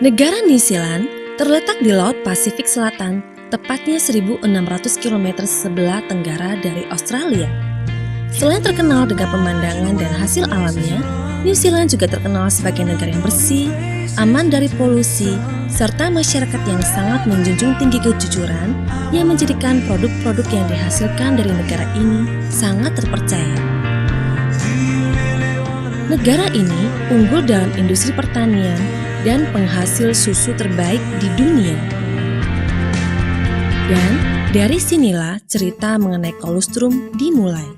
Negara New Zealand terletak di Laut Pasifik Selatan, tepatnya 1.600 km sebelah tenggara dari Australia. Selain terkenal dengan pemandangan dan hasil alamnya, New Zealand juga terkenal sebagai negara yang bersih, aman dari polusi, serta masyarakat yang sangat menjunjung tinggi kejujuran yang menjadikan produk-produk yang dihasilkan dari negara ini sangat terpercaya. Negara ini unggul dalam industri pertanian dan penghasil susu terbaik di dunia. Dan dari sinilah cerita mengenai kolostrum dimulai.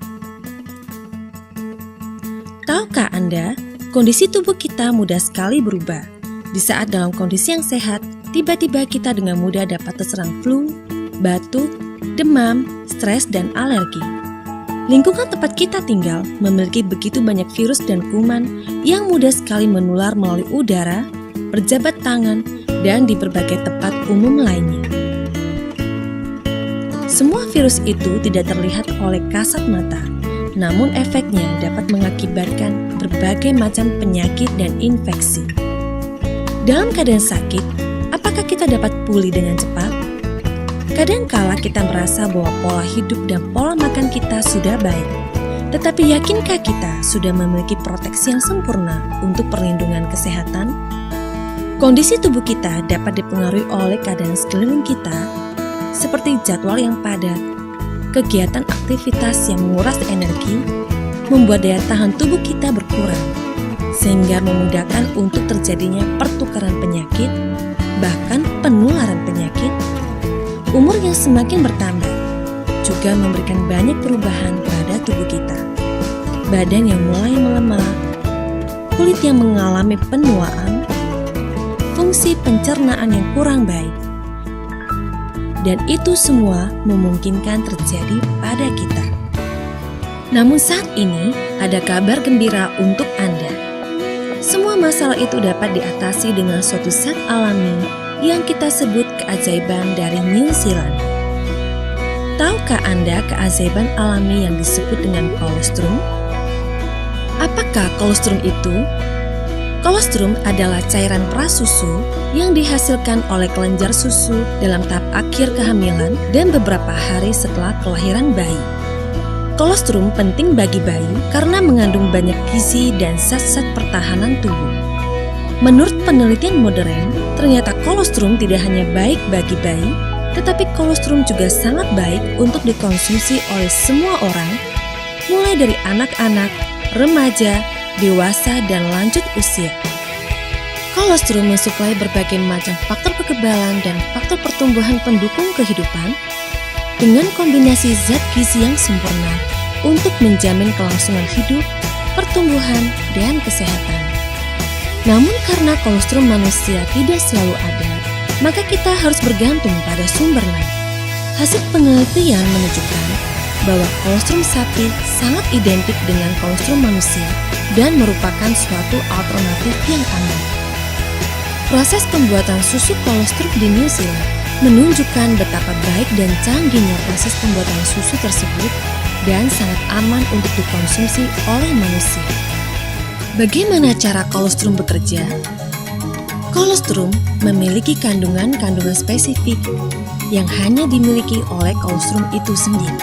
Tahukah Anda, kondisi tubuh kita mudah sekali berubah. Di saat dalam kondisi yang sehat, tiba-tiba kita dengan mudah dapat terserang flu, batuk, demam, stres, dan alergi. Lingkungan tempat kita tinggal memiliki begitu banyak virus dan kuman yang mudah sekali menular melalui udara, berjabat tangan, dan di berbagai tempat umum lainnya. Semua virus itu tidak terlihat oleh kasat mata, namun efeknya dapat mengakibatkan berbagai macam penyakit dan infeksi. Dalam keadaan sakit, apakah kita dapat pulih dengan cepat? Kadangkala kita merasa bahwa pola hidup dan pola makan kita sudah baik, tetapi yakinkah kita sudah memiliki proteksi yang sempurna untuk perlindungan kesehatan? Kondisi tubuh kita dapat dipengaruhi oleh keadaan sekeliling kita, seperti jadwal yang padat, kegiatan aktivitas yang menguras energi, membuat daya tahan tubuh kita berkurang, sehingga memudahkan untuk terjadinya pertukaran penyakit, bahkan penularan penyakit. Umur yang semakin bertambah juga memberikan banyak perubahan pada tubuh kita. Badan yang mulai melemah, kulit yang mengalami penuaan, fungsi pencernaan yang kurang baik. Dan itu semua memungkinkan terjadi pada kita. Namun saat ini ada kabar gembira untuk Anda. Semua masalah itu dapat diatasi dengan suatu zat alami yang kita sebut keajaiban dari New Zealand. Tahukah Anda keajaiban alami yang disebut dengan kolostrum? Apakah kolostrum itu? Kolostrum adalah cairan prasusu yang dihasilkan oleh kelenjar susu dalam tahap akhir kehamilan dan beberapa hari setelah kelahiran bayi. Kolostrum penting bagi bayi karena mengandung banyak gizi dan zat-zat pertahanan tubuh. Menurut penelitian modern, ternyata kolostrum tidak hanya baik bagi bayi, tetapi kolostrum juga sangat baik untuk dikonsumsi oleh semua orang, mulai dari anak-anak, remaja, dewasa, dan lanjut usia. Kolostrum mensuplai berbagai macam faktor kekebalan dan faktor pertumbuhan pendukung kehidupan dengan kombinasi zat gizi yang sempurna untuk menjamin kelangsungan hidup, pertumbuhan, dan kesehatan. Namun karena kolostrum manusia tidak selalu ada, maka kita harus bergantung pada sumber lain. Hasil penelitian menunjukkan bahwa kolostrum sapi sangat identik dengan kolostrum manusia dan merupakan suatu alternatif yang aman. Proses pembuatan susu kolostrum di New Zealand menunjukkan betapa baik dan canggihnya proses pembuatan susu tersebut dan sangat aman untuk dikonsumsi oleh manusia. Bagaimana cara kolostrum bekerja? Kolostrum memiliki kandungan-kandungan spesifik yang hanya dimiliki oleh kolostrum itu sendiri.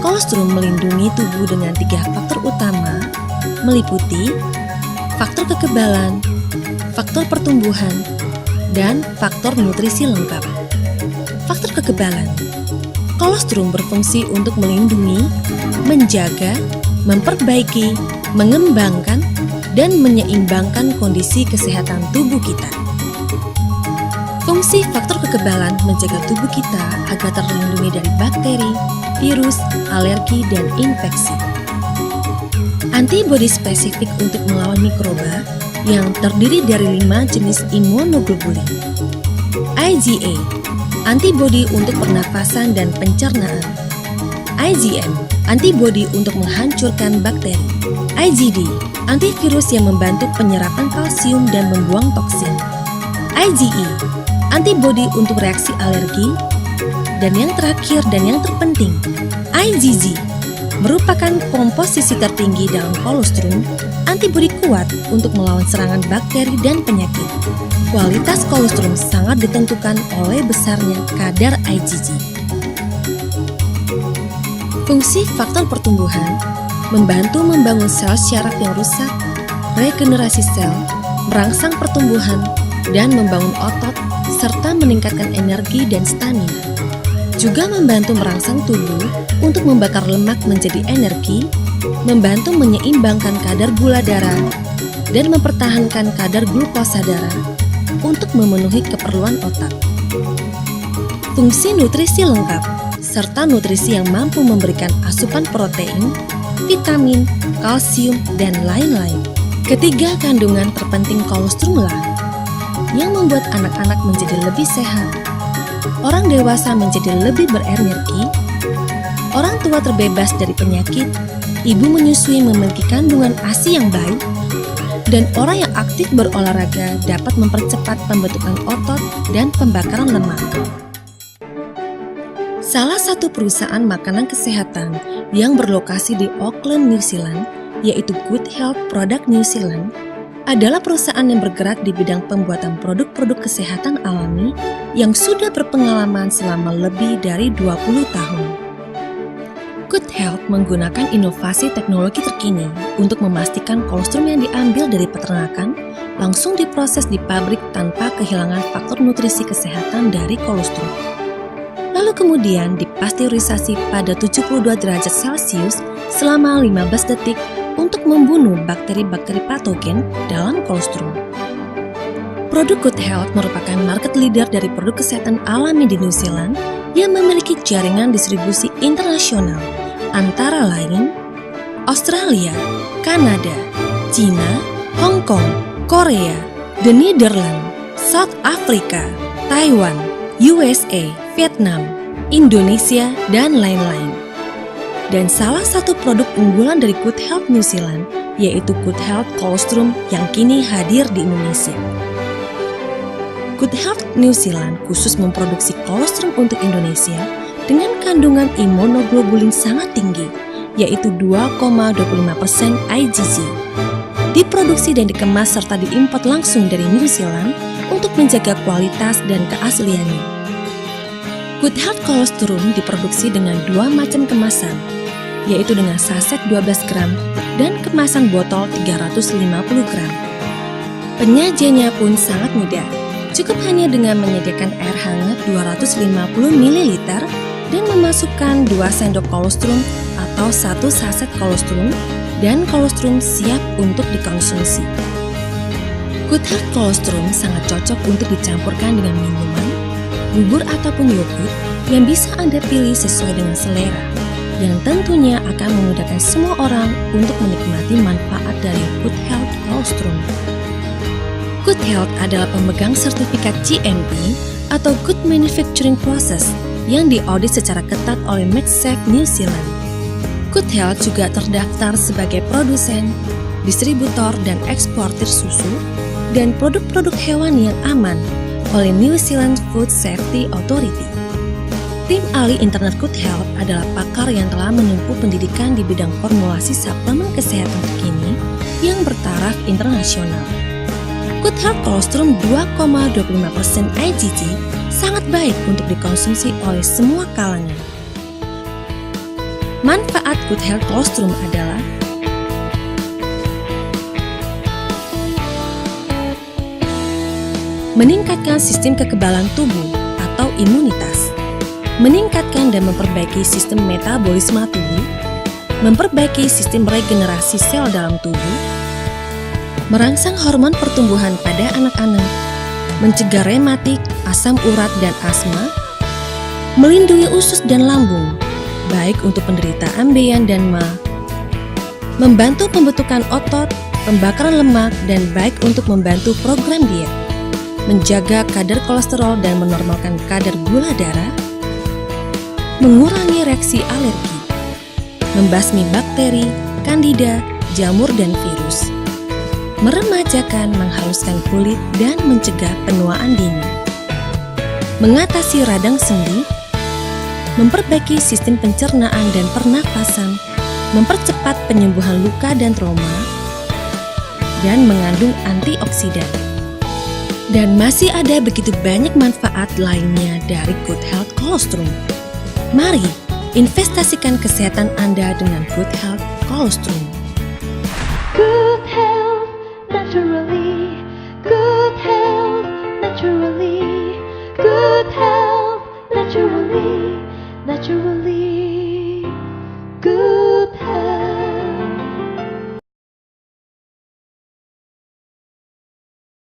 Kolostrum melindungi tubuh dengan 3 faktor utama, meliputi faktor kekebalan, faktor pertumbuhan, dan faktor nutrisi lengkap. Faktor kekebalan. Kolostrum berfungsi untuk melindungi, menjaga, memperbaiki, mengembangkan, dan menyeimbangkan kondisi kesehatan tubuh kita. Fungsi faktor kekebalan menjaga tubuh kita agar terlindungi dari bakteri, virus, alergi, dan infeksi. Antibodi spesifik untuk melawan mikroba yang terdiri dari 5 jenis imunoglobulin. IgA, antibodi untuk pernafasan dan pencernaan. IgM, antibodi untuk menghancurkan bakteri. IgD, antivirus yang membantu penyerapan kalsium dan membuang toksin. IgE, antibodi untuk reaksi alergi. Dan yang terakhir dan yang terpenting, IgG, merupakan komposisi tertinggi dalam kolostrum, antibodi kuat untuk melawan serangan bakteri dan penyakit. sangat ditentukan oleh besarnya kadar IgG. Fungsi faktor pertumbuhan membantu membangun sel syaraf yang rusak, regenerasi sel, merangsang pertumbuhan, dan membangun otot, serta meningkatkan energi dan stamina. Juga membantu merangsang tubuh untuk membakar lemak menjadi energi, membantu menyeimbangkan kadar gula darah, dan mempertahankan kadar glukosa darah untuk memenuhi keperluan otak. Fungsi nutrisi lengkap, serta nutrisi yang mampu memberikan asupan protein, vitamin, kalsium, dan lain-lain. Ketiga kandungan terpenting kolostrum lah yang membuat anak-anak menjadi lebih sehat, orang dewasa menjadi lebih berenergi, orang tua terbebas dari penyakit, ibu menyusui memiliki kandungan ASI yang baik, dan orang yang aktif berolahraga dapat mempercepat pembentukan otot dan pembakaran lemak. Salah satu perusahaan makanan kesehatan yang berlokasi di Auckland, New Zealand, yaitu Good Health Product New Zealand, adalah perusahaan yang bergerak di bidang pembuatan produk-produk kesehatan alami yang sudah berpengalaman selama lebih dari 20 tahun. Good Health menggunakan inovasi teknologi terkini untuk memastikan kolostrum yang diambil dari peternakan langsung diproses di pabrik tanpa kehilangan faktor nutrisi kesehatan dari kolostrum. Lalu kemudian dipasteurisasi pada 72 derajat Celcius selama 15 detik untuk membunuh bakteri-bakteri patogen dalam kolostrum. Produk Good Health merupakan market leader dari produk kesehatan alami di New Zealand yang memiliki jaringan distribusi internasional antara lain Australia, Kanada, China, Hong Kong, Korea, The Netherlands, South Africa, Taiwan, USA, Vietnam, Indonesia, dan lain-lain. Dan salah satu produk unggulan dari Good Health New Zealand yaitu Good Health Colostrum yang kini hadir di Indonesia. Good Health New Zealand khusus memproduksi kolostrum untuk Indonesia dengan kandungan imunoglobulin sangat tinggi, yaitu 2,25% IgG. Diproduksi dan dikemas serta diimpor langsung dari New Zealand untuk menjaga kualitas dan keasliannya. Good Health Colostrum diproduksi dengan dua macam kemasan, yaitu dengan saset 12 gram dan kemasan botol 350 gram. Penyajiannya pun sangat mudah, cukup hanya dengan menyediakan air hangat 250 ml dan memasukkan 2 sendok kolostrum atau 1 saset kolostrum dan kolostrum siap untuk dikonsumsi. Good Health Colostrum sangat cocok untuk dicampurkan dengan minuman, bubur ataupun yogurt yang bisa Anda pilih sesuai dengan selera, yang tentunya akan memudahkan semua orang untuk menikmati manfaat dari Good Health Colostrum. Good Health adalah pemegang sertifikat GMP atau Good Manufacturing Process yang diaudit secara ketat oleh MedSafe New Zealand. Good Health juga terdaftar sebagai produsen, distributor, dan eksportir susu dan produk-produk hewan yang aman oleh New Zealand Food Safety Authority. Tim ahli internal Good Health adalah pakar yang telah menempuh pendidikan di bidang formulasi suplemen kesehatan terkini yang bertaraf internasional. Good Health Colostrum 2,25% IgG sangat baik untuk dikonsumsi oleh semua kalangan. Manfaat Good Health Colostrum adalah meningkatkan sistem kekebalan tubuh atau imunitas, meningkatkan dan memperbaiki sistem metabolisme tubuh, memperbaiki sistem regenerasi sel dalam tubuh, merangsang hormon pertumbuhan pada anak-anak, mencegah rematik, asam urat dan asma, melindungi usus dan lambung, baik untuk penderita ambeien dan MA, membantu pembentukan otot, pembakaran lemak, dan baik untuk membantu program diet, menjaga kadar kolesterol dan menormalkan kadar gula darah, mengurangi reaksi alergi, membasmi bakteri, kandida, jamur, dan virus, meremajakan, menghaluskan kulit, dan mencegah penuaan dini, mengatasi radang sendi, memperbaiki sistem pencernaan dan pernapasan, mempercepat penyembuhan luka dan trauma, dan mengandung antioksidan. Dan masih ada begitu banyak manfaat lainnya dari Good Health Colostrum. Mari investasikan kesehatan Anda dengan Good Health Colostrum.